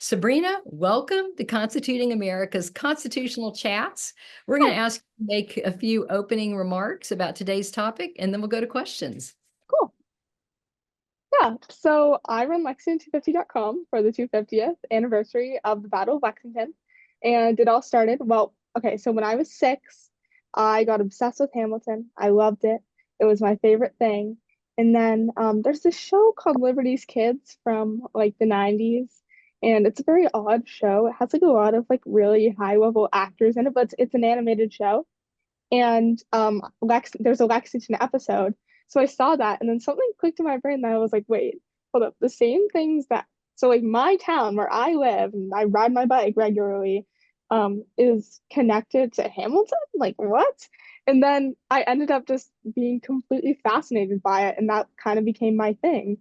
Sabrina, welcome to Constituting America's Constitutional Chats. We're going Oh, to ask you to make a few opening remarks about today's topic, and then we'll go to questions. cool. Yeah, so I run Lexington250.com for the 250th anniversary of the Battle of Lexington. And it all started, well, okay, so when I was 6, I got obsessed with Hamilton. I loved it. It was my favorite thing. And then there's this show called Liberty's Kids from like the 90s. And it's a very odd show. It has like a lot of like really high level actors in it, but it's an animated show. And there's a Lexington episode. So I saw that, and then something clicked in my brain that I was like, wait, hold up. The same things that like my town where I live and I ride my bike regularly, is connected to Hamilton? Like what? And then I ended up just being completely fascinated by it, and that kind of became my thing.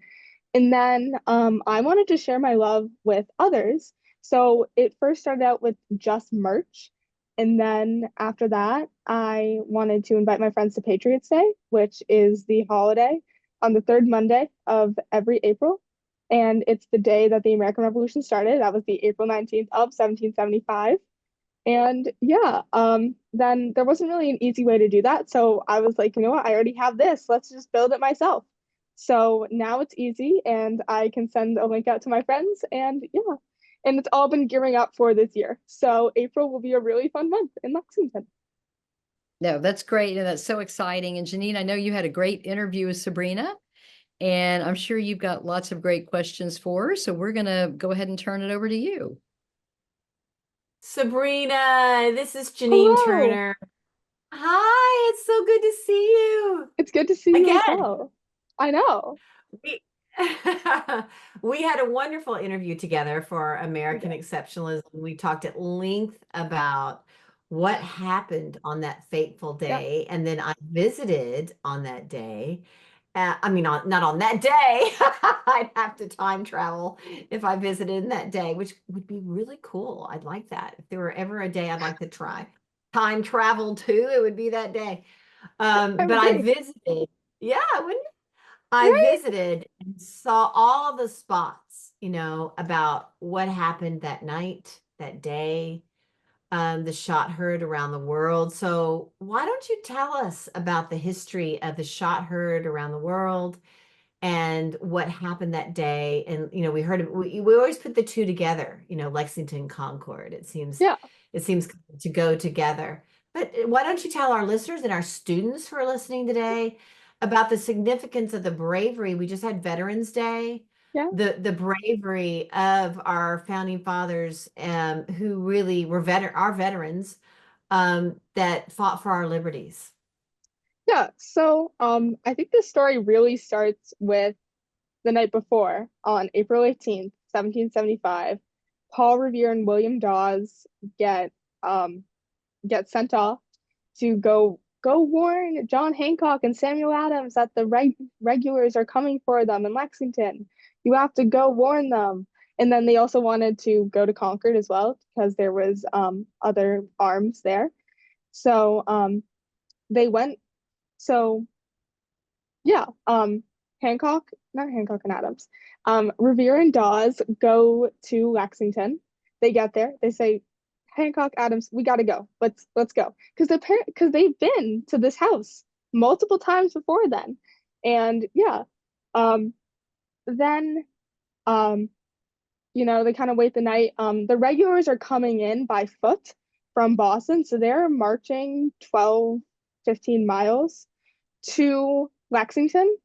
And then I wanted to share my love with others. So it first started out with just merch. And then after that, I wanted to invite my friends to Patriots Day, which is the holiday on the third Monday of every April. And it's the day that the American Revolution started. That was the April 19th of 1775. And yeah, then there wasn't really an easy way to do that. So I was like, you know what? I already have this. Let's just build it myself. So now it's easy and I can send a link out to my friends and yeah, and it's all been gearing up for this year. So April will be a really fun month in Lexington. No, that's great. And that's so exciting. And Janine, I know you had a great interview with Sabrina, and I'm sure you've got lots of great questions for her. So we're going to go ahead and turn it over to you. Sabrina, this is Janine Hello. Turner. Hi, it's so good to see you It's good to see you as again. well. I know. We, we had a wonderful interview together for American Okay. Exceptionalism. We talked at length about what happened on that fateful Yeah. day, and then I visited on that day. Not on that day. I'd have to time travel if I visited in that day, which would be really cool. I'd like that. If there were ever a day I'd like to try time travel too, it would be that day. I would But I agree. visited. Yeah, wouldn't it? I Right? visited and saw all the spots, about what happened that night, that day, the shot heard around the world. So why don't you tell us about the history of the shot heard around the world and what happened that day? And we always put the two together, Lexington Concord. Yeah. It seems to go together. But why don't you tell our listeners and our students who are listening today about the significance of the bravery? We just had Veterans Day, Yeah. the bravery of our founding fathers, who really were our veterans, that fought for our liberties. Yeah. So I think the story really starts with the night before, on April 18th, 1775, Paul Revere and William Dawes get um, get sent off to go warn John Hancock and Samuel Adams that the regulars are coming for them in Lexington. You have to go warn them. And then they also wanted to go to Concord as well because there was other arms there. So they went. So yeah, not Hancock and Adams. Revere and Dawes go to Lexington. They get there. They say, Hancock, Adams, we gotta go. Let's go. Because they've been to this house multiple times before then. And yeah, um, then um, they kind of wait the night. The regulars are coming in by foot from Boston, so they're marching 12, 15 miles to Lexington.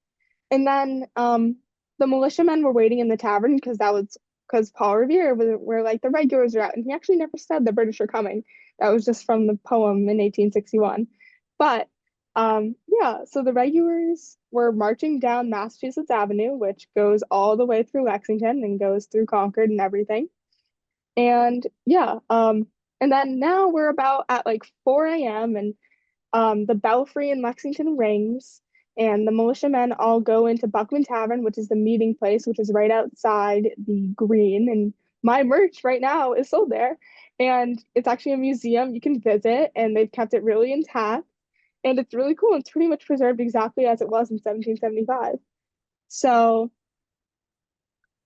And then the militiamen were waiting in the tavern because Paul Revere were like the regulars are out, and he actually never said the British are coming. That was just from the poem in 1861. But yeah, so the regulars were marching down Massachusetts Avenue, which goes all the way through Lexington and goes through Concord and everything. And yeah, and then now we're about at like 4 a.m. and the belfry in Lexington rings, and the militiamen all go into Buckman Tavern, which is the meeting place, which is right outside the green. And my merch right now is sold there. And it's actually a museum you can visit, and they've kept it really intact. And it's really cool. It's pretty much preserved exactly as it was in 1775. So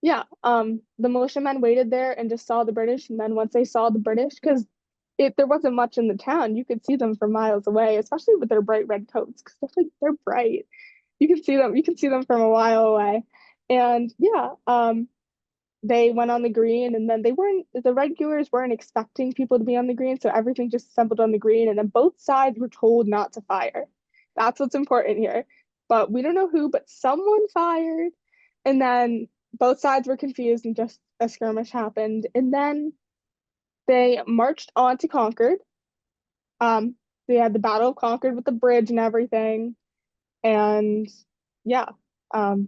yeah, the militiamen waited there and just saw the British, and then once they saw the British, because there wasn't much in the town, you could see them from miles away, especially with their bright red coats, because they're bright. You can see them from a while away. And yeah, they went on the green, and then the regulars weren't expecting people to be on the green, so everything just assembled on the green, and then both sides were told not to fire. That's what's important here. But we don't know who, but someone fired, and then both sides were confused, and just a skirmish happened. And then they marched on to Concord. They had the Battle of Concord with the bridge and everything. And yeah, that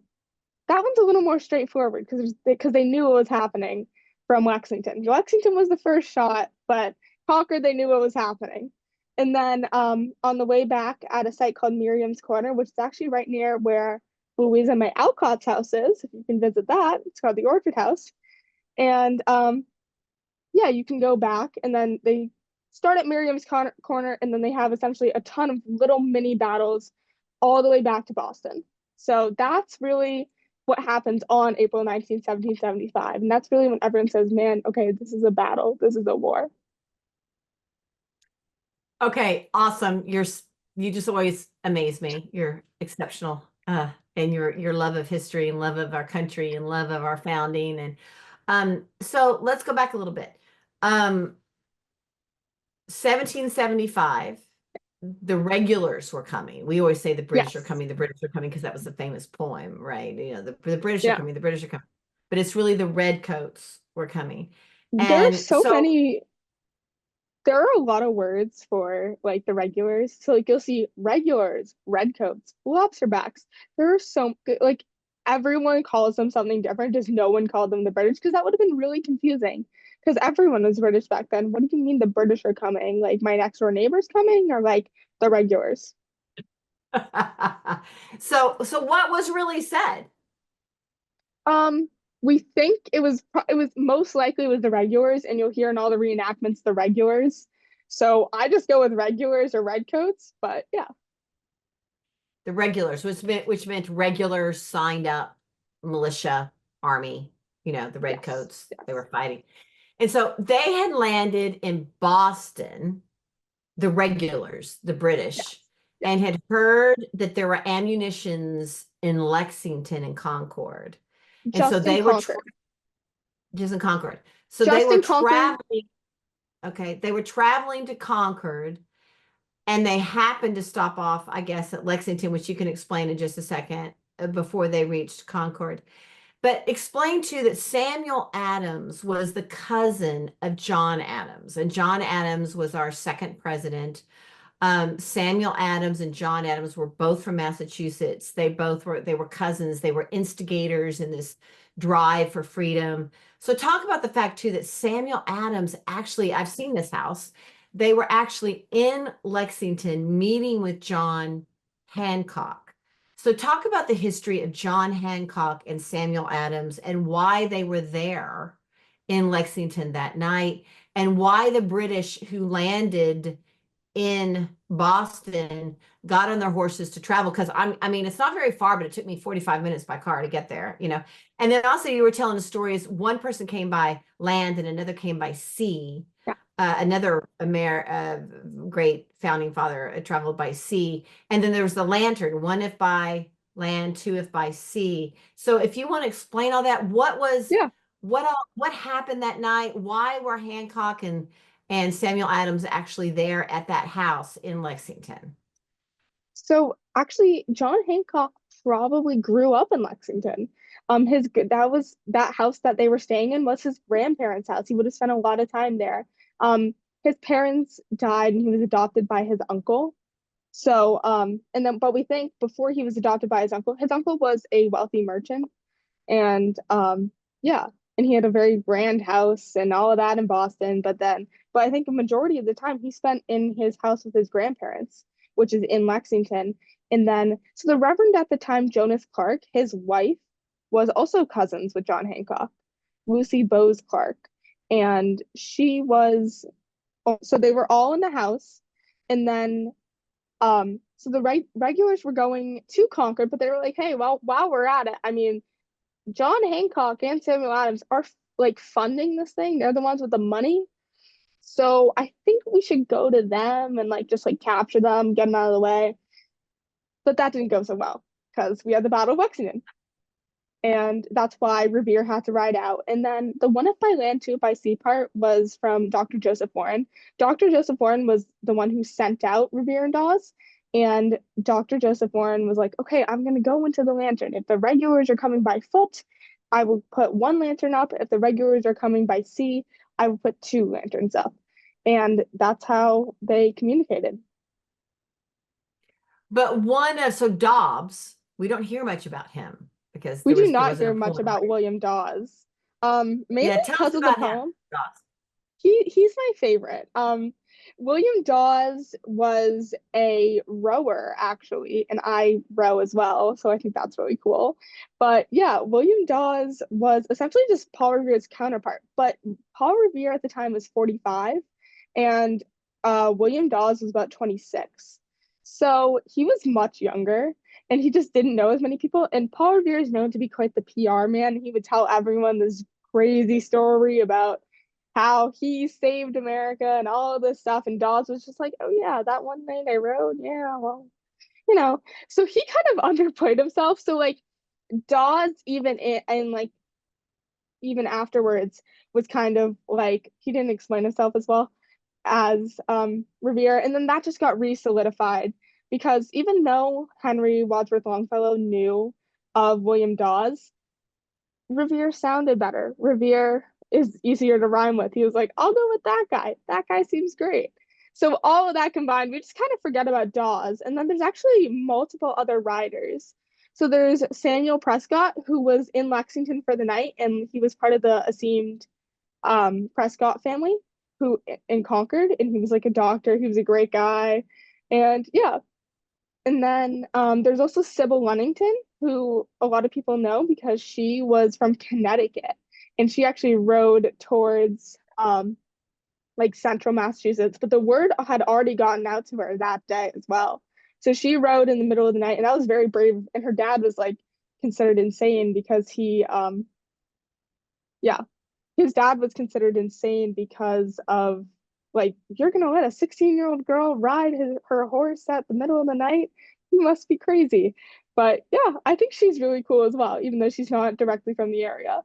one's a little more straightforward because they knew what was happening from Lexington. Lexington was the first shot, but Concord, they knew what was happening. And then on the way back at a site called Miriam's Corner, which is actually right near where Louisa May Alcott's house is, if you can visit that, it's called the Orchard House. And yeah, you can go back, and then they start at Miriam's Corner, and then they have essentially a ton of little mini battles all the way back to Boston. So that's really what happens on April 19th, 1775. And that's really when everyone says, man, okay, this is a battle. This is a war. Okay, awesome. You just always amaze me. You're exceptional. And your love of history and love of our country and love of our founding. And so let's go back a little bit. 1775, the regulars were coming. We always say the British are coming, the British are coming, because that was the famous poem, right? You know, the British are coming, the British are coming. But it's really the redcoats were coming. There are And there are a lot of words for like the regulars. So like you'll see regulars, redcoats, lobsterbacks. There are like everyone calls them something different, just no one called them the British, because that would have been really confusing. Because everyone was British back then. What do you mean the British are coming? Like my next door neighbor's coming, or like the regulars? so what was really said? We think it was most likely was the regulars, and you'll hear in all the reenactments the regulars. So I just go with regulars or redcoats, but yeah. The regulars, which meant regulars signed up militia, army, the redcoats, Yes. they were fighting. And so they had landed in Boston, the regulars, the British, Yes. and had heard that there were ammunitions in Lexington and Concord. And so they were just in Concord. So they were traveling. Okay, they were traveling to Concord, and they happened to stop off, I guess, at Lexington, which you can explain in just a second, before they reached Concord. But explain too that Samuel Adams was the cousin of John Adams, and John Adams was our second president. Samuel Adams and John Adams were both from Massachusetts. They were cousins. They were instigators in this drive for freedom. So talk about the fact too that Samuel Adams, actually, I've seen this house. They were actually in Lexington meeting with John Hancock. So talk about the history of John Hancock and Samuel Adams and why they were there in Lexington that night, and why the British who landed in Boston got on their horses to travel. Because I mean, it's not very far, but it took me 45 minutes by car to get there, And then also you were telling the stories. One person came by land and another came by sea. Yeah. Another great founding father traveled by sea. And then there was the lantern, one if by land, two if by sea. So if you want to explain all that, what happened that night? Why were Hancock and Samuel Adams actually there at that house in Lexington? So actually, John Hancock probably grew up in Lexington. That house that they were staying in was his grandparents' house. He would have spent a lot of time there. His parents died, and he was adopted by his uncle. So, but we think before he was adopted by his uncle was a wealthy merchant, and yeah, and he had a very grand house and all of that in Boston. But I think a majority of the time he spent in his house with his grandparents, which is in Lexington. And then, so the Reverend at the time, Jonas Clark, his wife was also cousins with John Hancock, Lucy Bowes Clark. And so they were all in the house. And then, so the regulars were going to Concord, but they were like, hey, well, while we're at it, I mean, John Hancock and Samuel Adams are like funding this thing. They're the ones with the money. So I think we should go to them and like just like capture them, get them out of the way. But that didn't go so well because we had the Battle of Lexington. And that's why Revere had to ride out. And then the one if by land, two if by sea part was from Dr. Joseph Warren. Dr. Joseph Warren was the one who sent out Revere and Dawes. And Dr. Joseph Warren was like, okay, I'm going to go into the lantern. If the regulars are coming by foot, I will put one lantern up. If the regulars are coming by sea, I will put two lanterns up. And that's how they communicated. But so Dobbs, we don't hear much about him because We do there not wasn't hear a much poem. about William Dawes. Mainly Yeah, tell us because of the about him, poem. Dobbs. He's my favorite. William Dawes was a rower actually, and I row as well, so I think that's really cool. But yeah, William Dawes was essentially just Paul Revere's counterpart. But Paul Revere at the time was 45, and William Dawes was about 26. So he was much younger, and he just didn't know as many people. And Paul Revere is known to be quite the PR man. He would tell everyone this crazy story about how he saved America and all of this stuff. And Dawes was just like, oh yeah, that one night I rode. Yeah, well, you know. So he kind of underplayed himself. So like Dawes and like even afterwards was kind of like he didn't explain himself as well as Revere. And then that just got re-solidified because even though Henry Wadsworth Longfellow knew of William Dawes, Revere sounded better. Revere is easier to rhyme with. He was like, I'll go with that guy. That guy seems great. So all of that combined, we just kind of forget about Dawes. And then there's actually multiple other riders. So there's Samuel Prescott, who was in Lexington for the night, and he was part of the esteemed Prescott family who in Concord, and he was like a doctor. He was a great guy. And yeah, and then there's also Sybil Lunnington, who a lot of people know because she was from Connecticut, and she actually rode towards like central Massachusetts, but the word had already gotten out to her that day as well. So she rode in the middle of the night, and that was very brave. And her dad was like considered insane because yeah, his dad was considered insane because of like, you're gonna let a 16-year-old girl ride her horse at the middle of the night? You must be crazy. But yeah, I think she's really cool as well, even though she's not directly from the area.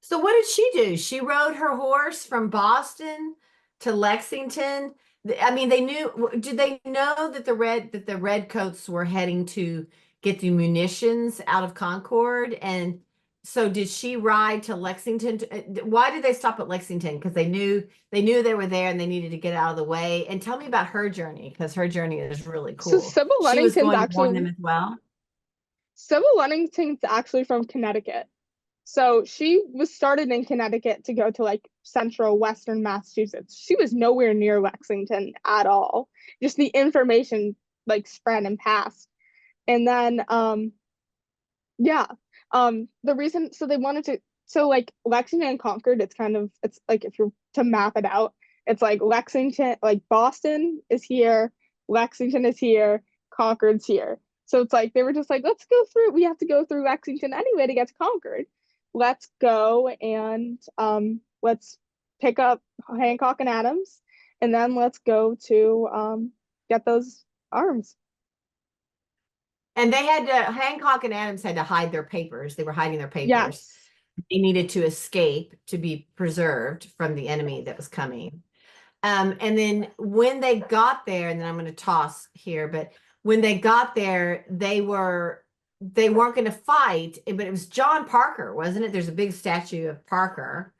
So what did she do? She rode her horse from Boston to Lexington. I mean, they knew, did they know that the redcoats were heading to get the munitions out of Concord? And so did she ride to Lexington? Why did they stop at Lexington? Because they were there and they needed to get out of the way. And tell me about her journey, because her journey is really So cool. She was going to warn them as well. Sybil Lunnington's actually from Connecticut. So she was started in Connecticut to go to like central western Massachusetts. She was nowhere near Lexington at all. Just the information like spread and passed. And then yeah. The reason so they wanted to so like Lexington and Concord, it's like if you're to map it out, it's like Lexington, like Boston is here, Lexington is here, Concord's here. So it's like they were just like, we have to go through Lexington anyway to get to Concord. Let's go and let's pick up Hancock and Adams, and then let's go to get those arms. And Hancock and Adams had to hide their papers. They were hiding their papers. Yes. They needed to escape to be preserved from the enemy that was coming. And then when they got there, and then I'm going to toss here, but when they got there, they weren't going to fight, but it was John Parker, wasn't it? There's a big statue of Parker.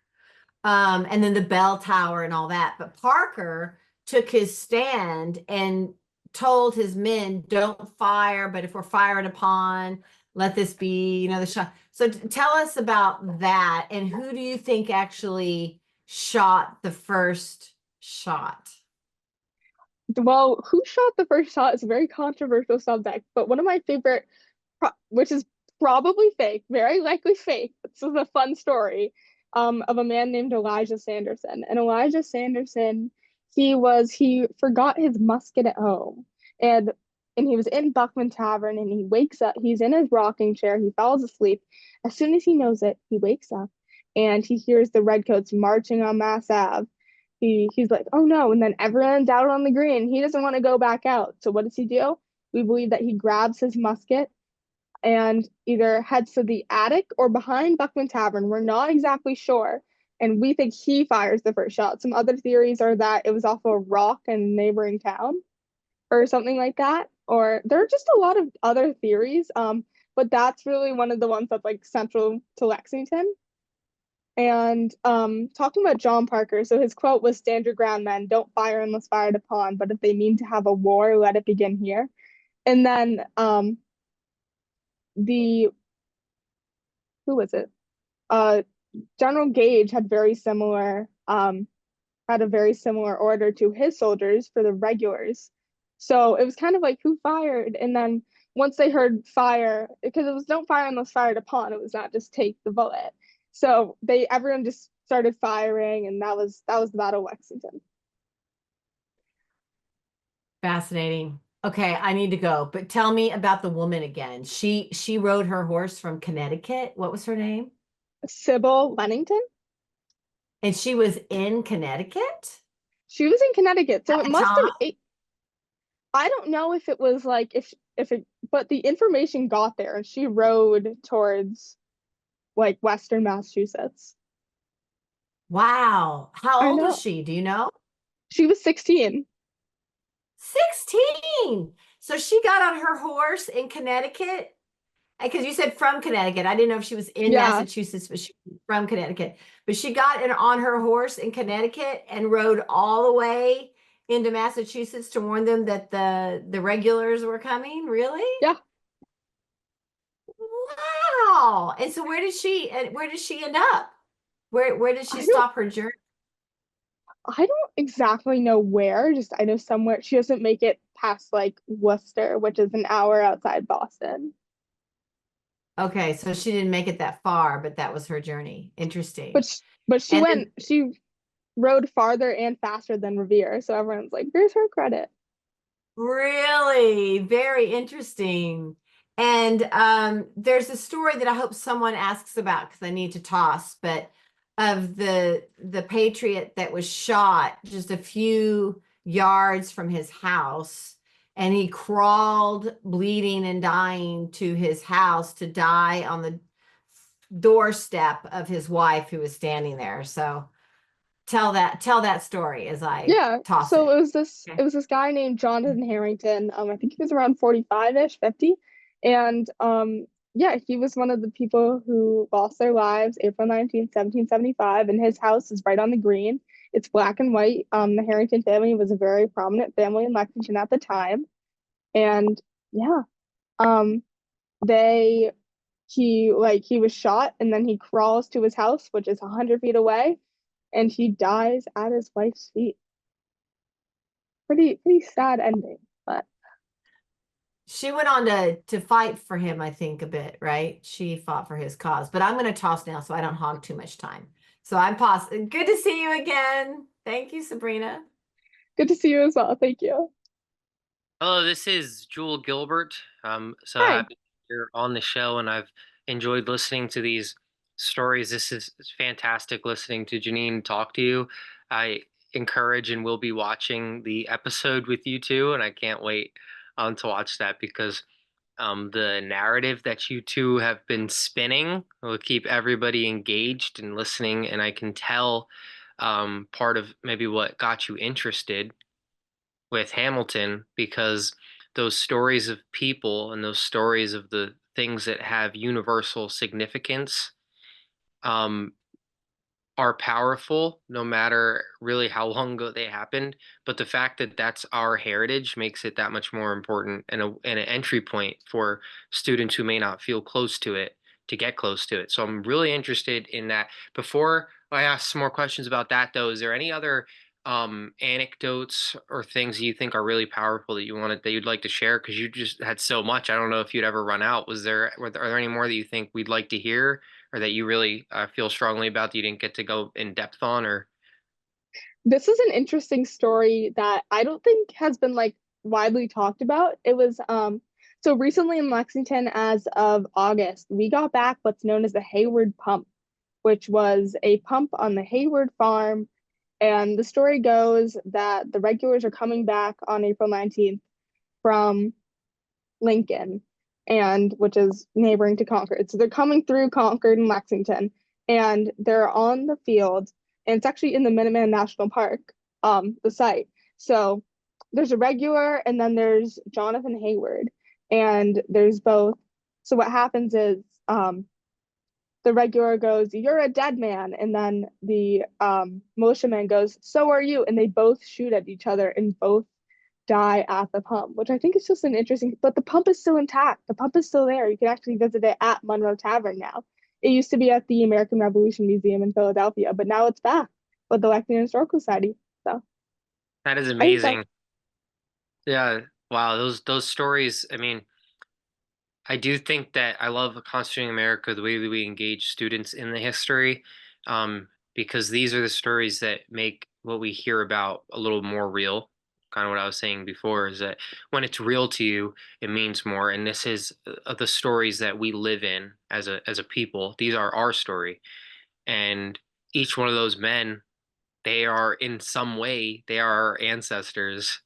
And then the bell tower and all that. But Parker took his stand and told his men, don't fire, but if we're fired upon, let this be, the shot. So tell us about that, and who do you think actually shot the first shot? Well, who shot the first shot is a very controversial subject, but one of my favorite, which is probably fake, very likely fake. This is a fun story of a man named Elijah Sanderson. And Elijah Sanderson, he forgot his musket at home. And and he was in Buckman Tavern, and he wakes up. He's in his rocking chair. He falls asleep. As soon as he knows it, he wakes up, and he hears the Redcoats marching on Mass Ave. He's like, oh no, and then everyone's out on the green. He doesn't want to go back out. So what does he do? We believe that he grabs his musket and either heads to the attic or behind Buckman Tavern. We're not exactly sure. And we think he fires the first shot. Some other theories are that it was off a rock in a neighboring town or something like that. Or there are just a lot of other theories. But that's really one of the ones that's like central to Lexington. And talking about John Parker, so his quote was, "Stand your ground, men. Don't fire unless fired upon. But if they mean to have a war, let it begin here." And then the who was it? General Gage had a very similar order to his soldiers for the regulars. So it was kind of like who fired, and then once they heard fire, because it was don't fire unless fired upon, it was not just take the bullet. So everyone just started firing, and that was the Battle of Lexington. Fascinating. Okay, I need to go, but tell me about the woman again. She rode her horse from Connecticut. What was her name? Sybil Lennington. And she was in Connecticut She was in Connecticut, so at it the must time? have. I don't know if it was like if it, but the information got there, and she rode towards like Western Massachusetts. Wow. How I old was know. she? Do you know? She was 16. 16. So she got on her horse in Connecticut. Because you said from Connecticut. I didn't know if she was in Yeah. Massachusetts, but she was from Connecticut. But she got on her horse in Connecticut and rode all the way into Massachusetts to warn them that the regulars were coming. Really? Yeah. Wow. And so where did she end up? Where did she I don't stop her journey? I don't exactly know where, just I know somewhere she doesn't make it past like Worcester, which is an hour outside Boston. Okay, so she didn't make it that far, but that was her journey. Interesting. But but And then she rode farther and faster than Revere, so everyone's like, "Here's her credit." really very interesting. And there's a story that I hope someone asks about because I need to toss, but of the patriot that was shot just a few yards from his house, and he crawled bleeding and dying to his house to die on the doorstep of his wife who was standing there. So tell that story as I Yeah. toss So it. it was this guy named Jonathan Harrington. I think he was around 45-ish, 50. And yeah, he was one of the people who lost their lives April 19th, 1775, and his house is right on the green. It's black and white. The Harrington family was a very prominent family in Lexington at the time. And yeah, um they he was shot, and then he crawls to his house, which is 100 feet away, and he dies at his wife's feet. Pretty sad ending, but She went on to fight for him, I think, a bit, right? She fought for his cause. But I'm going to toss now so I don't hog too much time. So I'm pausing. Good to see you again. Thank you, Sabrina. good to see you as well. Thank you. Hello, this is Jewel Gilbert. So Hi. happy you're on the show, and I've enjoyed listening to these stories. This is fantastic listening to Janine talk to you. I encourage and will be watching the episode with you two, and I can't wait to watch that because the narrative that you two have been spinning will keep everybody engaged and listening, and I can tell part of maybe what got you interested with Hamilton because those stories of people and those stories of the things that have universal significance um, are powerful no matter really how long ago they happened. But the fact that that's our heritage makes it that much more important and an entry point for students who may not feel close to it to get close to it. So I'm really interested in that. Before I ask some more questions about that, though, is there any other anecdotes or things you think are really powerful that you'd like to share? Because you just had so much. I don't know if you'd ever run out. Are there any more that you think we'd like to hear? Or that you really feel strongly about that you didn't get to go in depth on? Or This is an interesting story that I don't think has been like widely talked about. It was so recently in Lexington, as of August, we got back what's known as the Hayward Pump, which was a pump on the Hayward farm. And the story goes that the regulars are coming back on April 19th from Lincoln, and which is neighboring to Concord. So they're coming through Concord and Lexington, and they're on the field, and it's actually in the Minuteman National Park, the site. So there's a regular, and then there's Jonathan Hayward, and there's both. So what happens is, the regular goes, "You're a dead man," and then the militiaman goes, "So are you," and they both shoot at each other and both die at the pump, which I think is just an interesting, but the pump is still intact. The pump is still there. You can actually visit it at Monroe Tavern now. It used to be at the American Revolution Museum in Philadelphia, but now it's back with the Lexington Historical Society. So That is I think amazing. Yeah. Wow. Those stories. I mean, I do think that I love Constituting America, the way that we engage students in the history, because these are the stories that make what we hear about a little more real. Kind of what I was saying before is that when it's real to you, it means more. And this is the stories that we live in as a people. These are our story, and each one of those men, they are in some way, they are our ancestors.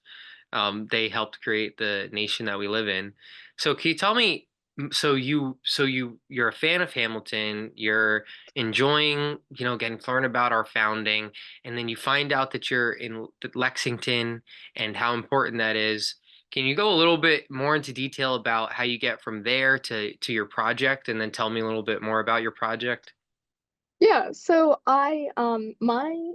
They helped create the nation that we live in. So can you tell me, you're a fan of Hamilton, you're enjoying, getting to learn about our founding, and then you find out that you're in Lexington and how important that is. Can you go a little bit more into detail about how you get from there to your project, and then tell me a little bit more about your project? yeah. So I my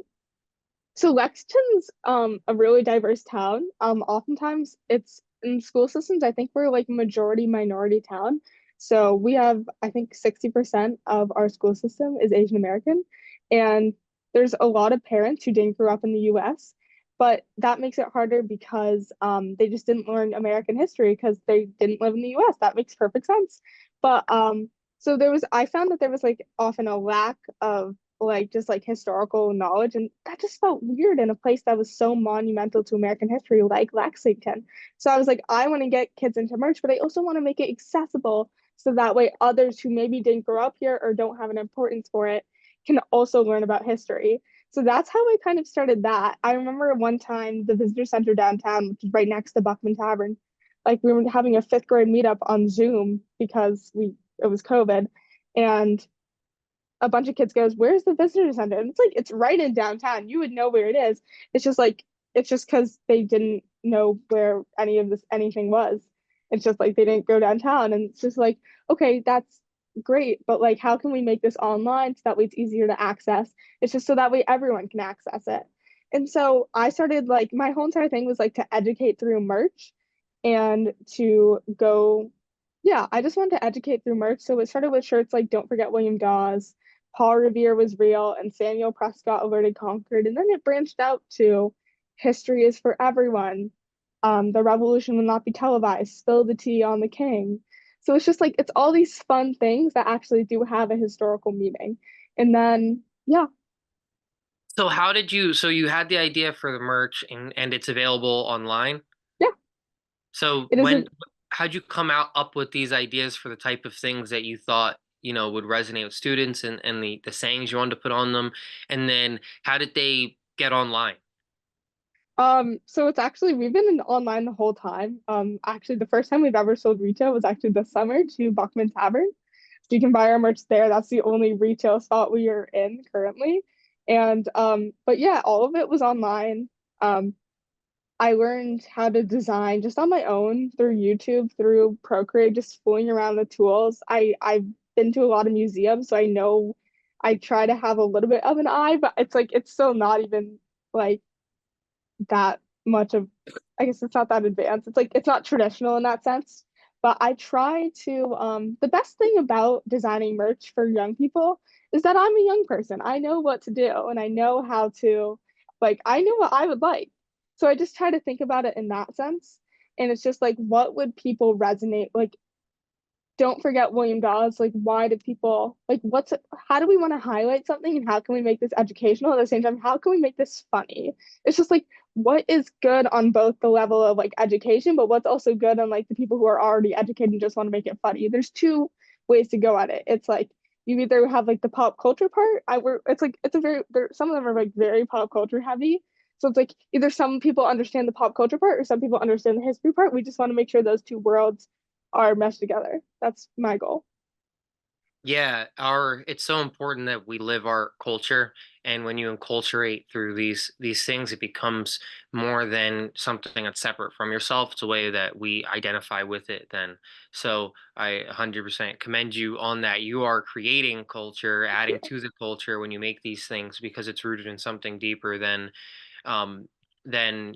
so Lexington's a really diverse town. Oftentimes it's in school systems, I think we're like majority minority town. So we have, I think 60% of our school system is Asian American. And there's a lot of parents who didn't grow up in the US, but that makes it harder because they just didn't learn American history because they didn't live in the US. That makes perfect sense. But so I found that there was like often a lack of like just like historical knowledge, and that just felt weird in a place that was so monumental to American history like Lexington. So I was like, I want to get kids into merch, but I also want to make it accessible so that way others who maybe didn't grow up here or don't have an importance for it can also learn about history. So that's how I kind of started that. I remember one time the visitor center downtown, which is right next to Buckman Tavern, like we were having a fifth grade meetup on Zoom because it was COVID, and a bunch of kids goes, "Where's the visitor center?" And it's like, it's right in downtown. You would know where it is. It's just because they didn't know where anything was. It's just like they didn't go downtown. And it's just like, okay, that's great. But like, how can we make this online so that way it's easier to access? It's just so that way everyone can access it. And so I started like, my whole entire thing was like to educate through merch and to go, yeah, I just wanted to educate through merch. So it started with shirts like "Don't Forget William Dawes," "Paul Revere was real," and "Samuel Prescott alerted Concord." And then it branched out to "History is for everyone." "The revolution will not be televised." "Spill the tea on the king." So it's just like, it's all these fun things that actually do have a historical meaning. And then, yeah, So so you had the idea for the merch, and it's available online? yeah, So it isn't. how'd you come up with these ideas for the type of things that you thought, would resonate with students, and the sayings you wanted to put on them? And then how did they get online? So it's actually, we've been online the whole time. Actually, the first time we've ever sold retail was actually this summer to Buckman Tavern. So you can buy our merch there. That's the only retail spot we are in currently. And but yeah, all of it was online. I learned how to design just on my own through YouTube, through Procreate, just fooling around with tools. I've been to a lot of museums, so I know I try to have a little bit of an eye, but it's like it's still not even like that much of, I guess it's not that advanced. It's like it's not traditional in that sense. But I try to the best thing about designing merch for young people is that I'm a young person. I know what to do and I know how to, like, I know what I would like. So I just try to think about it in that sense. And it's just like, what would people resonate like don't forget William Dawes. Like, why do people like how do we want to highlight something and how can we make this educational at the same time? How can we make this funny? It's just like what is good on both the level of like education, but what's also good on like the people who are already educated and just want to make it funny. There's two ways to go at it. It's like you either have like the pop culture part. It's like it's a very some of them are like very pop culture heavy. So it's like either some people understand the pop culture part or some people understand the history part. We just want to make sure those two worlds are meshed together. That's my goal. Yeah, it's so important that we live our culture, and when you enculturate through these things, it becomes more than something that's separate from yourself. It's a way that we identify with it then. So I 100% commend you on that. You are creating culture, adding Yeah. to the culture when you make these things because it's rooted in something deeper um than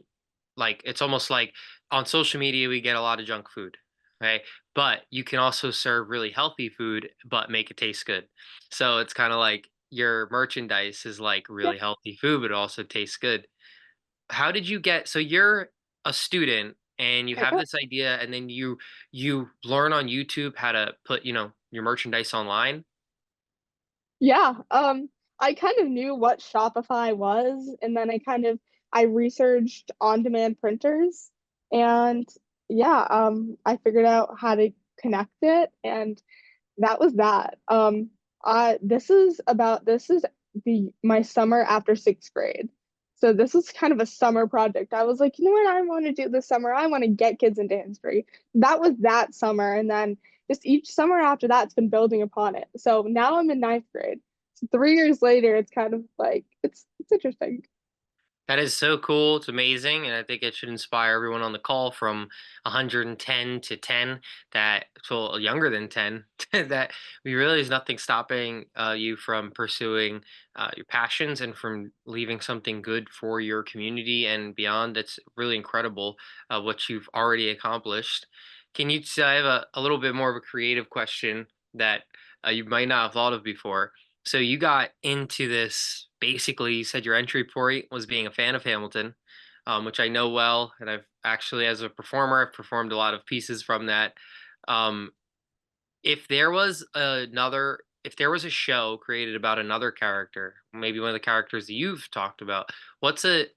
like it's almost like on social media we get a lot of junk food, right? But you can also serve really healthy food but make it taste good. So it's kind of like your merchandise is like Yeah. really healthy food but it also tastes good. How did you get, so you're a student and you have Yeah. this idea and then you learn on YouTube how to put, your merchandise online? Yeah. I kind of knew what Shopify was, and then I researched on-demand printers, and yeah, I figured out how to connect it, and that was that. This is the my summer after sixth grade. So this was kind of a summer project. I was like, you know what I want to do this summer? I want to get kids into history. That was that summer. And then just each summer after that, it's been building upon it. So now I'm in ninth grade. So 3 years later, it's kind of like it's interesting. That is so cool. It's amazing. And I think it should inspire everyone on the call from 110 to 10 that, well, younger than 10, that we really, there's nothing stopping you from pursuing your passions and from leaving something good for your community and beyond. It's really incredible what you've already accomplished. Can you, I have a little bit more of a creative question that you might not have thought of before. So you got into this, basically, you said your entry point was being a fan of Hamilton, which I know well, and I've actually, as a performer, I've performed a lot of pieces from that. Um, if there was a show created about another character, maybe one of the characters that you've talked about, what's a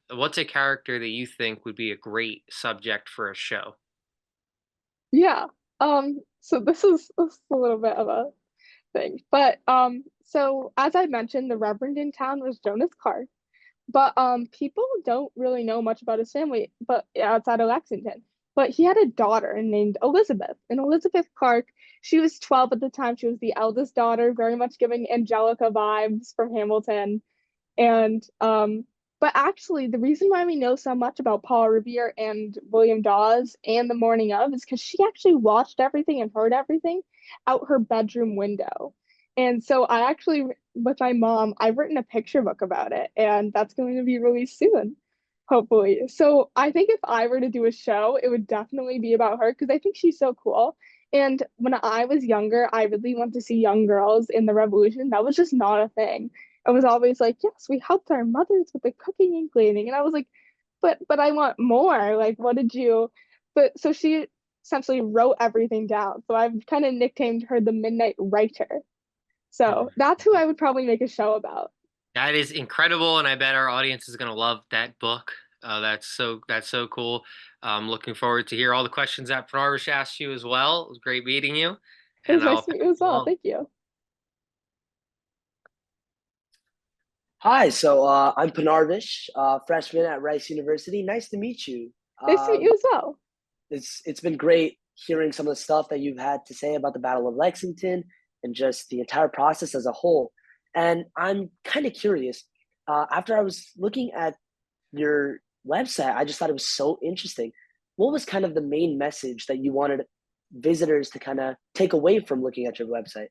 character that you think would be a great subject for a show? Yeah. So this is a little bit of a thing. But so as I mentioned, the Reverend in town was Jonas Clark. But people don't really know much about his family, but outside of Lexington. But he had a daughter named Elizabeth. And Elizabeth Clark, she was 12 at the time. She was the eldest daughter, very much giving Angelica vibes from Hamilton. And but actually the reason why we know so much about Paul Revere and William Dawes and the morning of is because she actually watched everything and heard everything out her bedroom window. And so I actually, with my mom, I've written a picture book about it, and that's going to be released soon, hopefully. So I think if I were to do a show, it would definitely be about her because I think she's so cool. And when I was younger, I really wanted to see young girls in the revolution. That was just not a thing. I was always like, yes, we helped our mothers with the cooking and cleaning. And I was like, but I want more. Like, what did you? But so she essentially wrote everything down. So I've kind of nicknamed her the Midnight Writer. So that's who I would probably make a show about. That is incredible, and I bet our audience is going to love that book. That's so cool. I'm looking forward to hear all the questions that Pranarvish asked you as well. It was great meeting you, It was and nice I'll to pass meet you as it well. along. Thank you. Hi, so I'm Panarvish, freshman at Rice University. Nice to meet you. Nice to meet you as well. It's been great hearing some of the stuff that you've had to say about the Battle of Lexington and just the entire process as a whole. And I'm kind of curious. After I was looking at your website, I just thought it was so interesting. What was kind of the main message that you wanted visitors to kind of take away from looking at your website?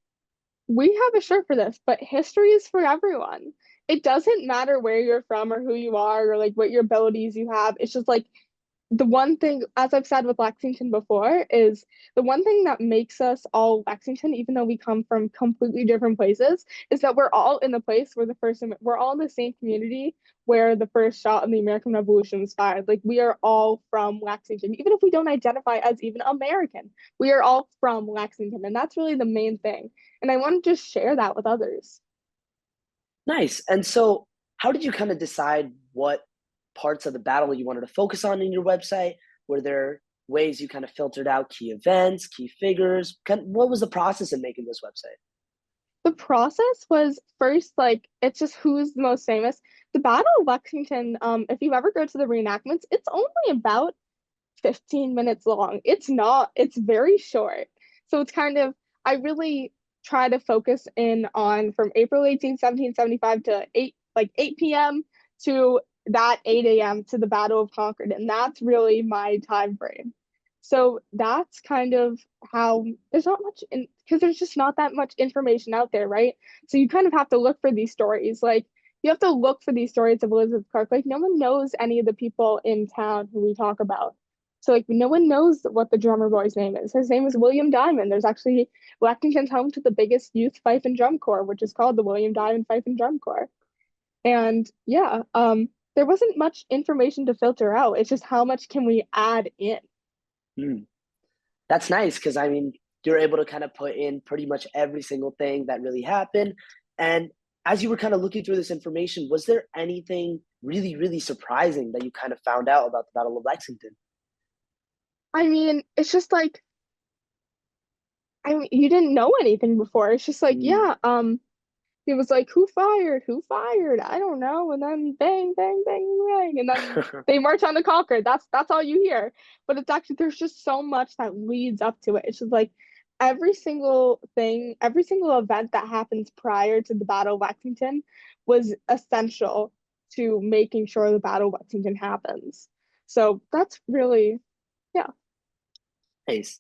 We have a shirt for this, but history is for everyone. It doesn't matter where you're from or who you are or like what your abilities you have. It's just like the one thing, as I've said with Lexington before, is the one thing that makes us all Lexington, even though we come from completely different places, is that we're all in the place where we're all in the same community where the first shot of the American Revolution was fired. Like we are all from Lexington, even if we don't identify as even American, we are all from Lexington, and that's really the main thing. And I want to just share that with others. Nice. And so, how did you kind of decide what parts of the battle you wanted to focus on in your website? Were there ways you kind of filtered out key events, key figures? What was the process in making this website? The process was first like it's just who's the most famous. The Battle of Lexington, if you ever go to the reenactments, it's only about 15 minutes long. It's not, it's very short. So it's kind of, I really try to focus in on from April 18th, 1775 to 8 p.m. to that 8 a.m. to the Battle of Concord. And that's really my time frame. So that's kind of how there's not much in because there's just not that much information out there, right? So you kind of have to look for these stories. Like you have to look for these stories of Elizabeth Clark. Like no one knows any of the people in town who we talk about. So like no one knows what the drummer boy's name is. His name is William Diamond. There's actually Lexington's home to the biggest youth fife and drum corps, which is called the William Diamond Fife and Drum Corps. And yeah, there wasn't much information to filter out. It's just how much can we add in. Hmm. That's nice because I mean, you're able to kind of put in pretty much every single thing that really happened. And as you were kind of looking through this information, was there anything really, really surprising that you kind of found out about the Battle of Lexington? I mean, it's just like I mean, you didn't know anything before. It's just like, Mm. yeah, he was like, who fired? Who fired? I don't know. And then bang, bang, bang, bang. And then they march on the Concord. That's all you hear. But it's actually there's just so much that leads up to it. It's just like every single thing, every single event that happens prior to the Battle of Lexington was essential to making sure the Battle of Lexington happens. So that's really, yeah. Nice.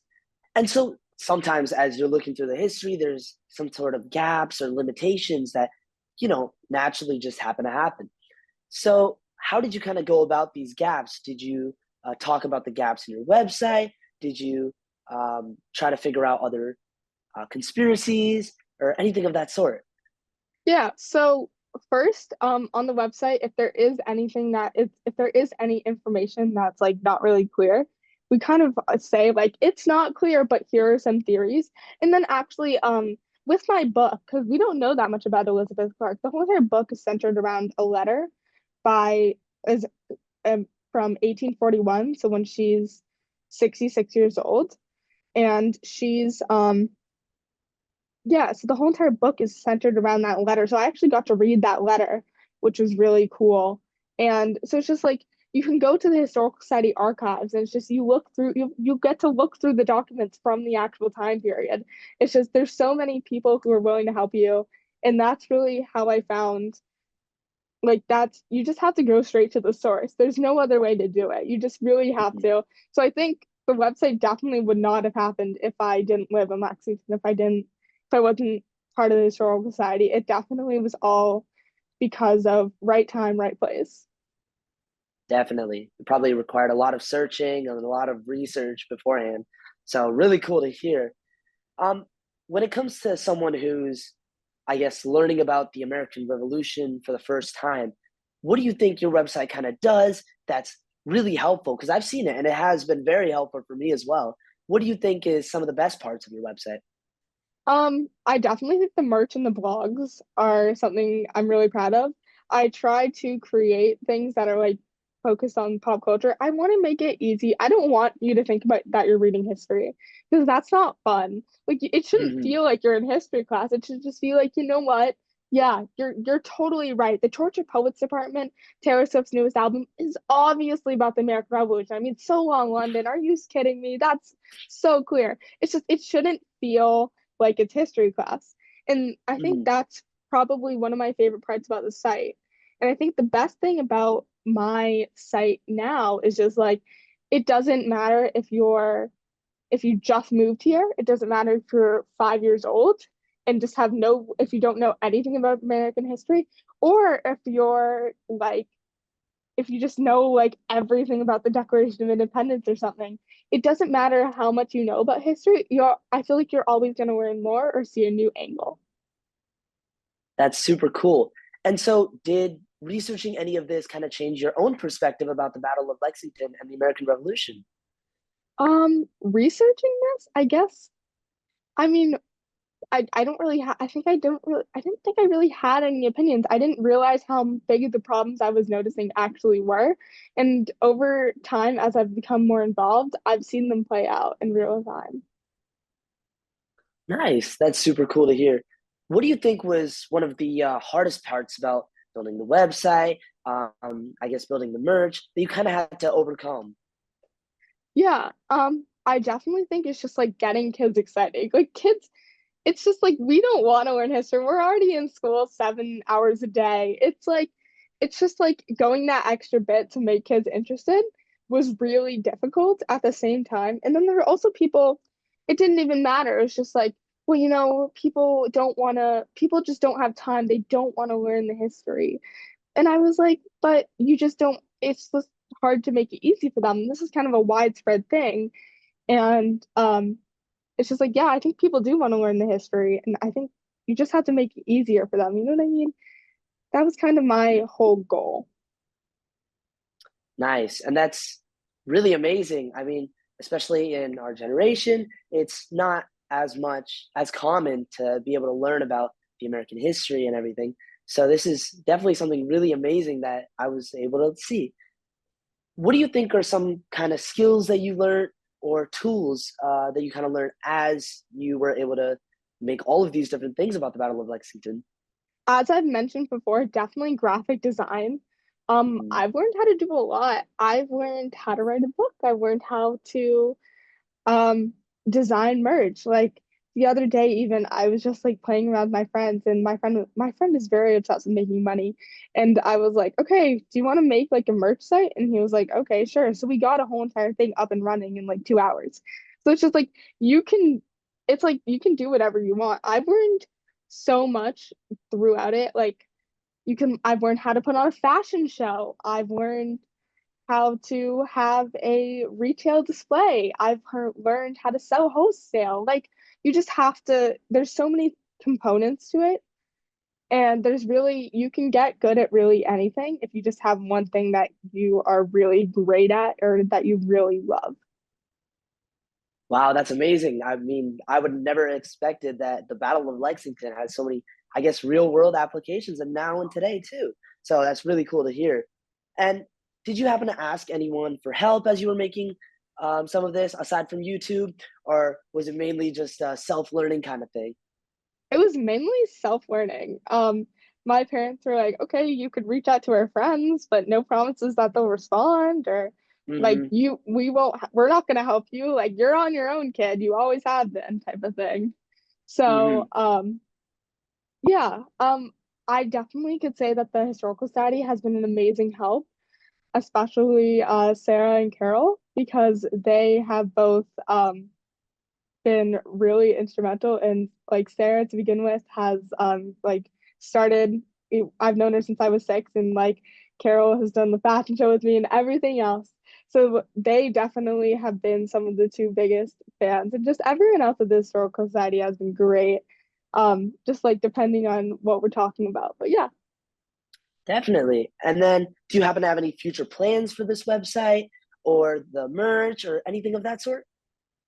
And so sometimes as you're looking through the history, there's some sort of gaps or limitations that, naturally just happen to happen. So how did you kind of go about these gaps? Did you talk about the gaps in your website? Did you try to figure out other conspiracies or anything of that sort? Yeah, so first, on the website, if there is any information that's like not really clear, we kind of say like it's not clear, but here are some theories. And then actually, with my book, because we don't know that much about Elizabeth Clark, the whole entire book is centered around a letter by is from 1841, so when she's 66 years old, and she's yeah, so the whole entire book is centered around that letter. So I actually got to read that letter, which was really cool. And so it's just like you can go to the Historical Society archives and it's just you get to look through the documents from the actual time period. It's just there's so many people who are willing to help you. And that's really how I found like that's you just have to go straight to the source. There's no other way to do it. You just really have Mhm. to. So I think the website definitely would not have happened if I didn't live in Lexington, if I wasn't part of the historical society. It definitely was all because of right time, right place. Definitely. It probably required a lot of searching and a lot of research beforehand. So really cool to hear. Um, when it comes to someone who's, I guess, learning about the American Revolution for the first time, what do you think your website kind of does that's really helpful? Because I've seen it and it has been very helpful for me as well. What do you think is some of the best parts of your website? I definitely think the merch and the blogs are something I'm really proud of. I try to create things that are like focused on pop culture. I want to make it easy. I don't want you to think about that you're reading history because that's not fun. Like it shouldn't Hmm. feel like you're in history class. It should just feel like, you know what? Yeah, you're totally right. The Torture Poets Department, Taylor Swift's newest album, is obviously about the American Revolution. I mean, so long, London. Are you kidding me? That's so clear. It's just it shouldn't feel like it's history class. And I think Hmm. that's probably one of my favorite parts about the site. And I think the best thing about my site now is just like it doesn't matter if you just moved here, it doesn't matter if you're 5 years old and just have if you don't know anything about American history, or if you're like if you just know like everything about the Declaration of Independence or something, it doesn't matter how much you know about history. I feel like you're always going to learn more or see a new angle. That's super cool. And so, did researching any of this kind of change your own perspective about the Battle of Lexington and the American Revolution? Researching this, I guess. I mean, I don't really I think I didn't think I really had any opinions. I didn't realize how big the problems I was noticing actually were. And over time, as I've become more involved, I've seen them play out in real time. Nice. That's super cool to hear. What do you think was one of the hardest parts about building the website? I guess building the merch that you kind of had to overcome. Yeah, I definitely think it's just like getting kids excited. Like kids, it's just like we don't want to learn history. We're already in school 7 hours a day. It's just like going that extra bit to make kids interested was really difficult at the same time. And then there were also people, it didn't even matter. It was just like, well, people just don't have time. They don't want to learn the history. And I was like, but you just don't, it's just hard to make it easy for them. This is kind of a widespread thing. And it's just like, yeah, I think people do want to learn the history. And I think you just have to make it easier for them. You know what I mean? That was kind of my whole goal. Nice. And that's really amazing. I mean, especially in our generation, it's not as common to be able to learn about the American history and everything. So this is definitely something really amazing that I was able to see. What do you think are some kind of skills that you learned or tools that you kind of learned as you were able to make all of these different things about the Battle of Lexington? As I've mentioned before, definitely graphic design. Mm. I've learned how to do a lot. I've learned how to write a book. I've learned how to um design merch. Like the other day even I was just like playing around with my friends, and my friend is very obsessed with making money, and I was like, okay, do you want to make like a merch site? And he was like, okay, sure. So we got a whole entire thing up and running in like 2 hours. So it's just like you can it's like you can do whatever you want. I've learned so much throughout it. Like I've learned how to put on a fashion show. I've learned how to have a retail display. Learned how to sell wholesale. Like you just have to, there's so many components to it. And you can get good at really anything if you just have one thing that you are really great at or that you really love. Wow, that's amazing. I mean, I would never expected that the Battle of Lexington has so many, I guess, real world applications and now and today too. So that's really cool to hear. And did you happen to ask anyone for help as you were making some of this aside from YouTube, or was it mainly just a self-learning kind of thing? It was mainly self-learning. My parents were like, okay, you could reach out to our friends, but no promises that they'll respond or like Hmm. we're not gonna help you. Like you're on your own, kid. You always have been, type of thing. So, Hmm. yeah, I definitely could say that the Historical Society has been an amazing help, especially Sarah and Carol, because they have both been really instrumental. And like Sarah to begin with has like started, I've known her since I was 6, and like Carol has done the fashion show with me and everything else. So they definitely have been some of the two biggest fans, and just everyone else at the Historical Society has been great. Just like depending on what we're talking about. But yeah. Definitely. And then, do you happen to have any future plans for this website or the merch or anything of that sort?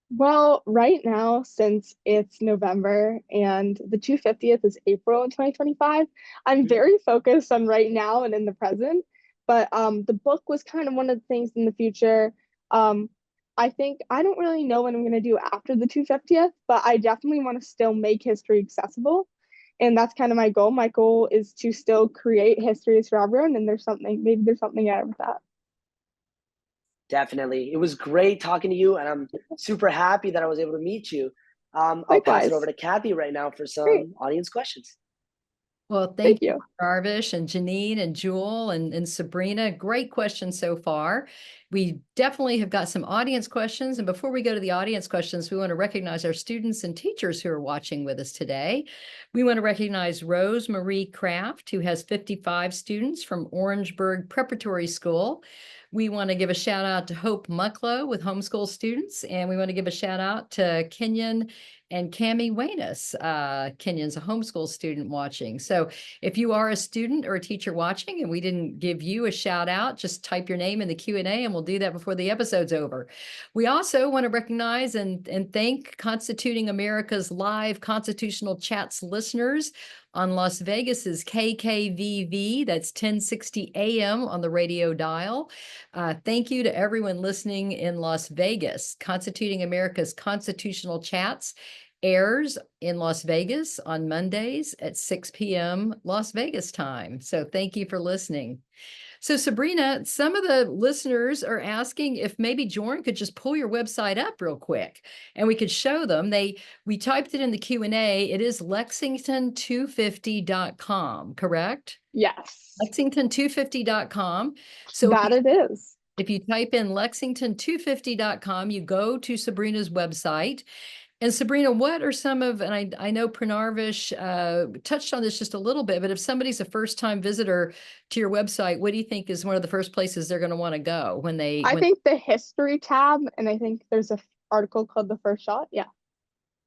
Well, right now, since it's November and the 250th is April in 2025, I'm Mhm. very focused on right now and in the present. But the book was kind of one of the things in the future. Um, I think I don't really know what I'm going to do after the 250th, but I definitely want to still make history accessible. And that's kind of my goal. My goal is to still create histories for everyone, and maybe there's something out of that. Definitely. It was great talking to you, and I'm super happy that I was able to meet you. I'll pass it over Likewise. to Kathy right now for Great. some audience questions. Well, Thank thank you, you. Jarvish and Janine and Jewel and Sabrina. Great questions so far. We definitely have got some audience questions. And before we go to the audience questions, we want to recognize our students and teachers who are watching with us today. We want to recognize Rose Marie Kraft, who has 55 students from Orangeburg Preparatory School. We want to give a shout out to Hope Mucklow with homeschool students. And we want to give a shout out to Kenyon and Cami Wayness. Kenyon's a homeschool student watching. So if you are a student or a teacher watching and we didn't give you a shout out, just type your name in the Q&A and we'll do that before the episode's over. We also want to recognize and thank Constituting America's live constitutional chats listeners on Las Vegas's KKVV, that's 1060 AM on the radio dial. Thank you to everyone listening in Las Vegas. Constituting America's constitutional chats airs in Las Vegas on Mondays at 6 p.m. Las Vegas time. So thank you for listening. So Sabrina, some of the listeners are asking if maybe Jordan could just pull your website up real quick and we could show them. We typed it in the Q&A. It is lexington250.com, correct? Yes, Lexington250.com. So that it is. if you type in lexington250.com, you go to Sabrina's website. And Sabrina, what are some of, and I know Pranarvish touched on this just a little bit, but if somebody's a first-time visitor to your website, what do you think is one of the first places they're going to want to go when they? I think the history tab, and I think there's an article called The First Shot. Yeah.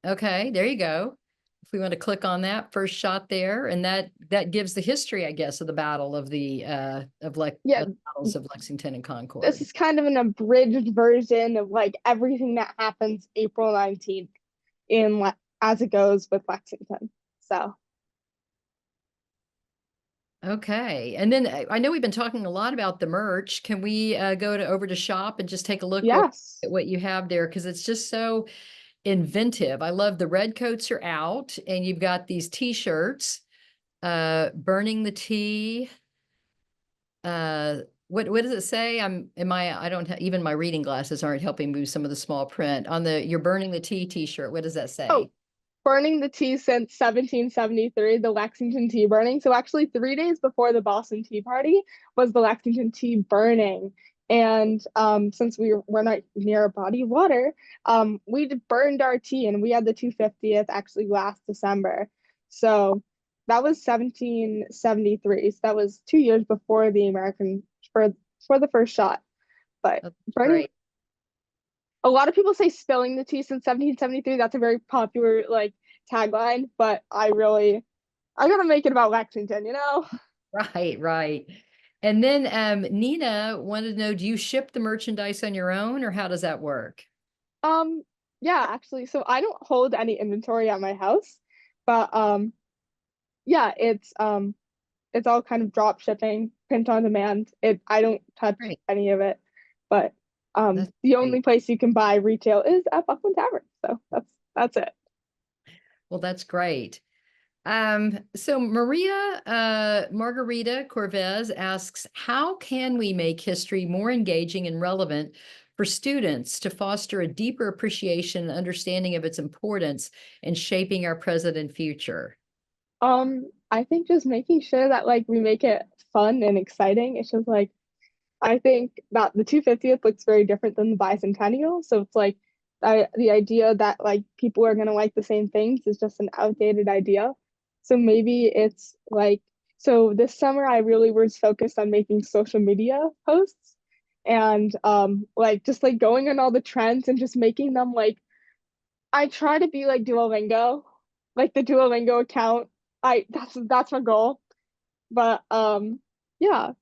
Okay, there you go. If we want to click on that first shot there, and that gives the history, I guess, of the battle of the battles of Lexington and Concord. This is kind of an abridged version of like everything that happens April 19th in as it goes with Lexington. So okay, and then I know we've been talking a lot about the merch. Can we go over to shop and just take a look yes, at what you have there, because it's just so inventive. I love the red coats are out, and you've got these t-shirts, burning the tea. What does it say? I don't have, even my reading glasses aren't helping move some of the small print on the you're burning the tea t-shirt. What does that say? Oh, burning the tea since 1773, the Lexington tea burning. So actually 3 days before the Boston Tea Party was the Lexington tea burning. And since we're not near a body of water, we burned our tea, and we had the 250th actually last December. So that was 1773. So that was 2 years before the American for the first shot. But That's burning, great. a lot of people say spilling the tea since 1773. That's a very popular like tagline, but I gotta make it about Lexington, you know? Right. And then Nina wanted to know, do you ship the merchandise on your own, or how does that work? Yeah, actually, so I don't hold any inventory at my house, but yeah, it's all kind of drop shipping, print on demand. I don't touch Great. any of it, but That's the great. only place you can buy retail is at Buckland Tavern. So that's it. Well, that's great. So Margarita Corvez asks, how can we make history more engaging and relevant for students to foster a deeper appreciation and understanding of its importance in shaping our present and future? I think just making sure that like we make it fun and exciting. It's just like I think that the 250th looks very different than the bicentennial. So it's like the idea that like people are gonna like the same things is just an outdated idea. So maybe it's like so this summer I really was focused on making social media posts and like just like going on all the trends and just making them like I try to be like Duolingo, like the Duolingo account. That's my goal. But yeah,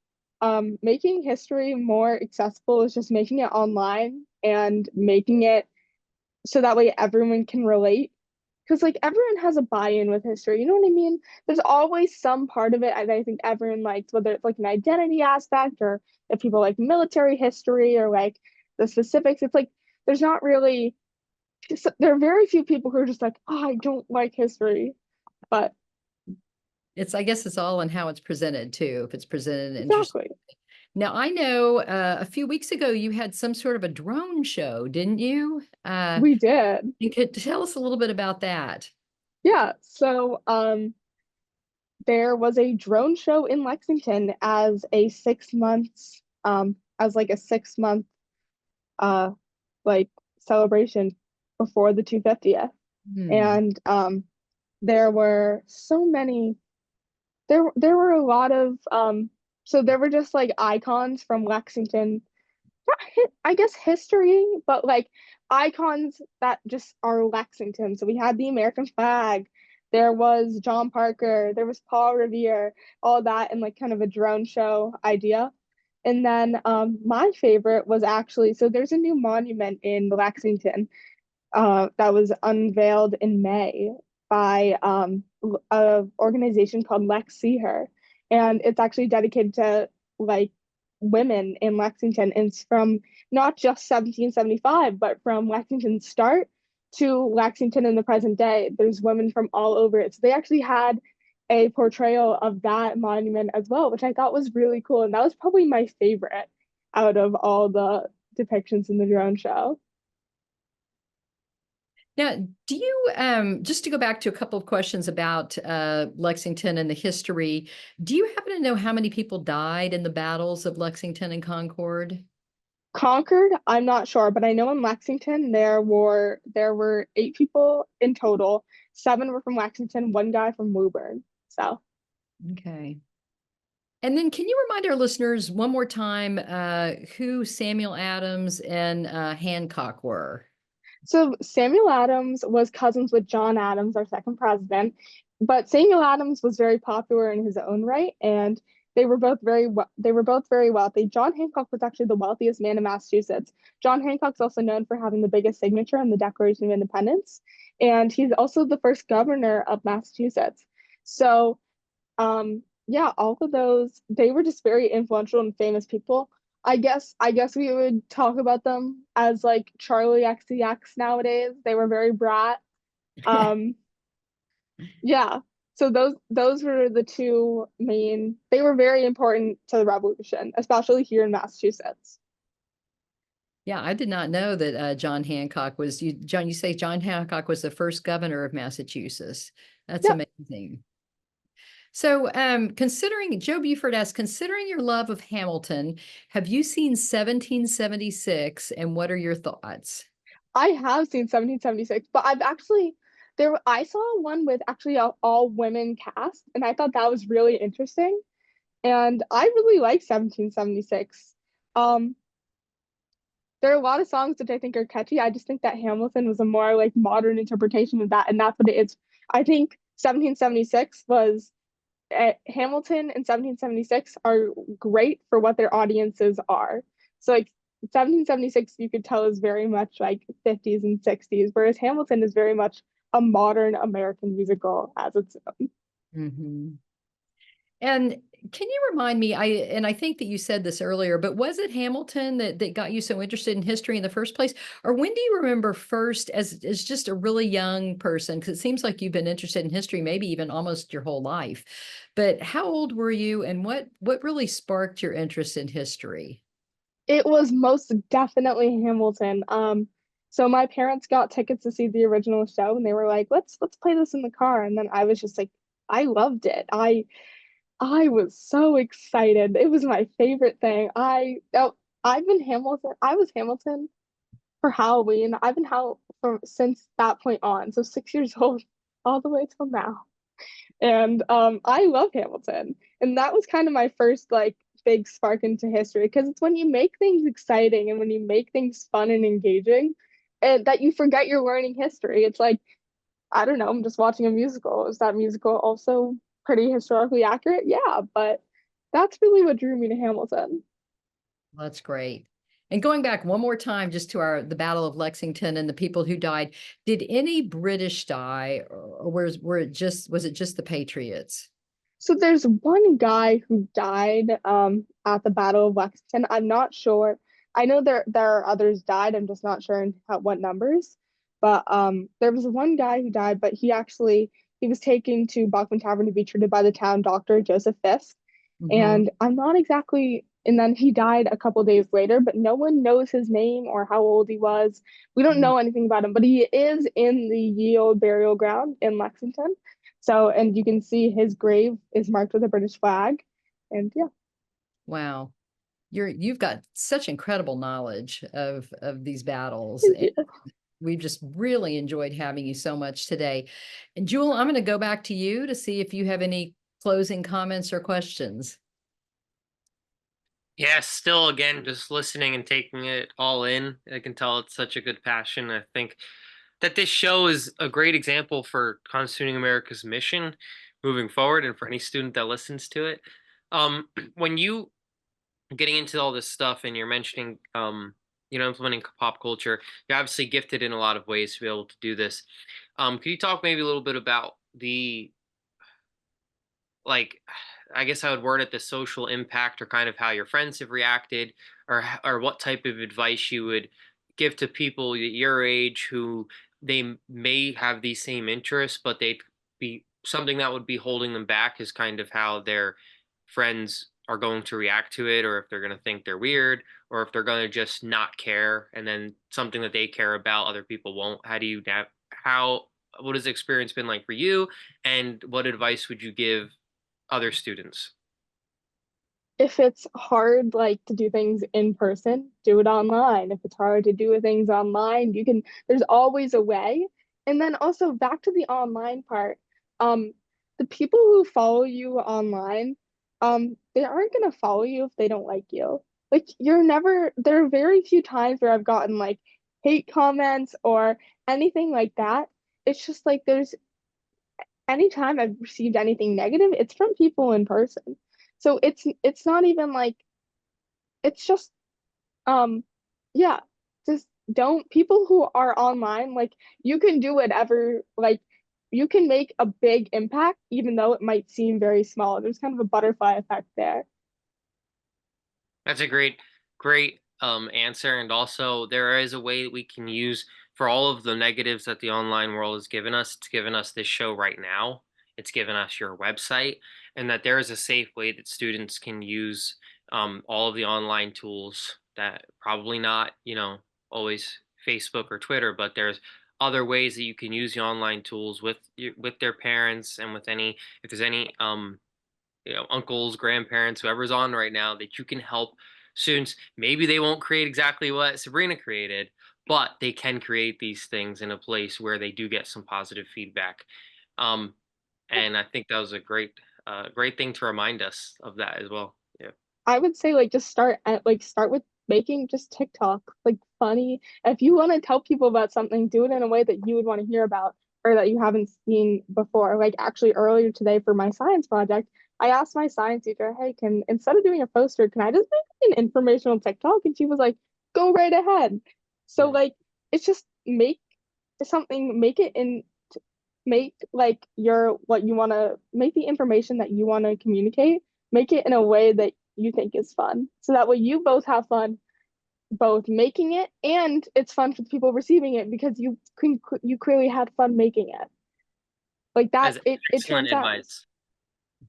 making history more accessible is just making it online and making it so that way everyone can relate. Because like everyone has a buy-in with history, you know what I mean? There's always some part of it I think everyone likes, whether it's like an identity aspect or if people like military history or like the specifics. It's like there's not really there are very few people who are just like, oh, I don't like history. But I guess it's all in how it's presented too, if it's presented interesting. exactly. Now, I know a few weeks ago you had some sort of a drone show, didn't you? We did. You could tell us a little bit about that. Yeah. So there was a drone show in Lexington as a 6 months as like a 6 month uh like celebration before the 250th. Hmm. And there were so many there were a lot of so there were just like icons from Lexington, not I guess history, but like icons that just are Lexington. So we had the American flag, there was John Parker, there was Paul Revere, all that in like kind of a drone show idea. And then my favorite was actually, so there's a new monument in Lexington that was unveiled in May by a organization called Lex See Her, and it's actually dedicated to like women in Lexington. And it's from not just 1775, but from Lexington's start to Lexington in the present day. There's women from all over it. So they actually had a portrayal of that monument as well, which I thought was really cool. And that was probably my favorite out of all the depictions in the drone show. Now, do you, just to go back to a couple of questions about Lexington and the history, do you happen to know how many people died in the battles of Lexington and Concord? Concord, I'm not sure, but I know in Lexington there were 8 people in total. 7 were from Lexington, 1 guy from Woburn. So Okay. And then can you remind our listeners one more time who Samuel Adams and Hancock were? So Samuel Adams was cousins with John Adams, our second president, but Samuel Adams was very popular in his own right, and they were both very wealthy. John Hancock was actually the wealthiest man in Massachusetts. John Hancock's also known for having the biggest signature on the Declaration of Independence, and he's also the first governor of Massachusetts. So yeah, all of those, they were just very influential and famous people. I guess we would talk about them as like Charlie XCX nowadays. They were very brat. Um, yeah. So those were the two main, they were very important to the revolution, especially here in Massachusetts. Yeah, I did not know that John Hancock was you. John, you say John Hancock was the first governor of Massachusetts. That's Yep. amazing. So, considering Joe Buford asks, considering your love of Hamilton, have you seen 1776 and what are your thoughts? I have seen 1776, but I've actually I saw one with actually a all women cast, and I thought that was really interesting. And I really like 1776. Um, there are a lot of songs which I think are catchy. I just think that Hamilton was a more like modern interpretation of that, and that's what it is. I think 1776 was Hamilton and 1776 are great for what their audiences are. So like 1776 you could tell is very much like 50s and 60s, whereas Hamilton is very much a modern American musical as its own. Mhm. And can you remind me, I think that you said this earlier, but was it Hamilton that got you so interested in history in the first place? Or when do you remember first as just a really young person? Because it seems like you've been interested in history, maybe even almost your whole life. But how old were you and what really sparked your interest in history? It was most definitely Hamilton. So my parents got tickets to see the original show, and they were like, let's play this in the car. And then I was just like, I loved it. I was so excited. It was my favorite thing. I've been Hamilton. I was Hamilton for Halloween. I've been Hal from since that point on. So 6 years old, all the way till now. And I love Hamilton. And that was kind of my first like big spark into history, because it's when you make things exciting and when you make things fun and engaging, and that you forget you're learning history. It's like, I don't know, I'm just watching a musical. Is that musical also pretty historically accurate? Yeah, but that's really what drew me to Hamilton. That's great. And going back one more time, just to the Battle of Lexington and the people who died, did any British die, or was it just the Patriots? So there's one guy who died at the Battle of Lexington. I'm not sure. I know there are others died. I'm just not sure in what numbers. But there was one guy who died, but he was taken to Bachman Tavern to be treated by the town doctor, Joseph Fisk. Mhm. And I'm not exactly And then he died a couple days later, but no one knows his name or how old he was. We don't know anything about him, but he is in the Ye Old Burial Ground in Lexington. So, and you can see his grave is marked with a British flag. And yeah. Wow. You've got such incredible knowledge of these battles. Thank And you. we've just really enjoyed having you so much today. And Jewel, I'm going to go back to you to see if you have any closing comments or questions. Yeah, still again, just listening and taking it all in. I can tell it's such a good passion. I think that this show is a great example for Constituting America's mission moving forward and for any student that listens to it. When you getting into all this stuff and you're mentioning implementing pop culture, you're obviously gifted in a lot of ways to be able to do this. Could you talk maybe a little bit about the, like, I guess I would word it, the social impact, or kind of how your friends have reacted, or what type of advice you would give to people your age who they may have these same interests, but they'd be something that would be holding them back is kind of how their friends are going to react to it, or if they're going to think they're weird, or if they're going to just not care, and then something that they care about other people won't. How do you how what has the experience been like for you, and what advice would you give other students? If it's hard, like to do things in person, do it online. If it's hard to do things online, there's always a way. And then also back to the online part, the people who follow you online, they aren't gonna follow you if they don't like you. Like there are very few times where I've gotten like hate comments or anything like that. It's just like anytime I've received anything negative, it's from people in person. So it's not even like it's just yeah, just don't people who are online, like you can do whatever, like you can make a big impact even though it might seem very small. There's kind of a butterfly effect there. That's a great answer. And also there is a way that we can use for all of the negatives that the online world has given us. It's given us this show right now. It's given us your website, and that there is a safe way that students can use all of the online tools, that probably not, always Facebook or Twitter, but there's other ways that you can use the online tools with their parents, and with any, if there's any uncles, grandparents, whoever's on right now, that you can help students. Maybe they won't create exactly what Sabrina created, but they can create these things in a place where they do get some positive feedback. Um, and I think that was a great thing to remind us of that as well. Yeah. I would say like just start with making just TikTok like funny. If you want to tell people about something, do it in a way that you would want to hear about or that you haven't seen before. Like actually earlier today for my science project, I asked my science teacher, "Hey, can instead of doing a poster, can I just make an informational TikTok?" And she was like, "Go right ahead." So Yeah. like it's just make something, make it in make like your what you want to make the information that you want to communicate, make it in a way that you think is fun, so that way you both have fun both making it and it's fun for the people receiving it because you clearly had fun making it like that. As It excellent transcends.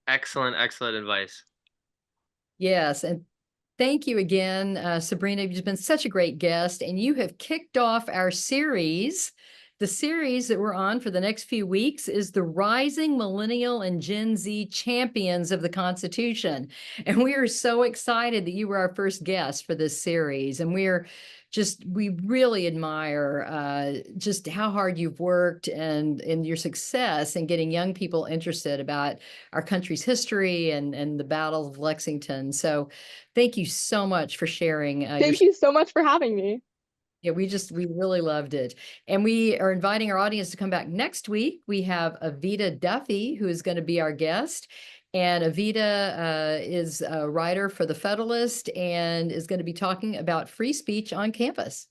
advice. Excellent advice. Yes, and thank you again, Sabrina. You've been such a great guest, and you have kicked off our series. The series that we're on for the next few weeks is the Rising Millennial and Gen Z Champions of the Constitution. And we are so excited that you were our first guest for this series. And we really admire just how hard you've worked and your success in getting young people interested about our country's history and the Battle of Lexington. So thank you so much for sharing Thank you so much for having me. Yeah, we really loved it. And we are inviting our audience to come back next week. We have Avita Duffy, who is going to be our guest. And Avita is a writer for The Federalist and is going to be talking about free speech on campus.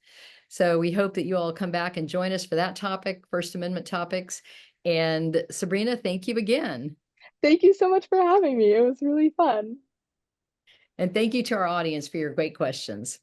So we hope that you all come back and join us for that topic, First Amendment topics. And Sabrina, thank you again. Thank you so much for having me. It was really fun. And thank you to our audience for your great questions.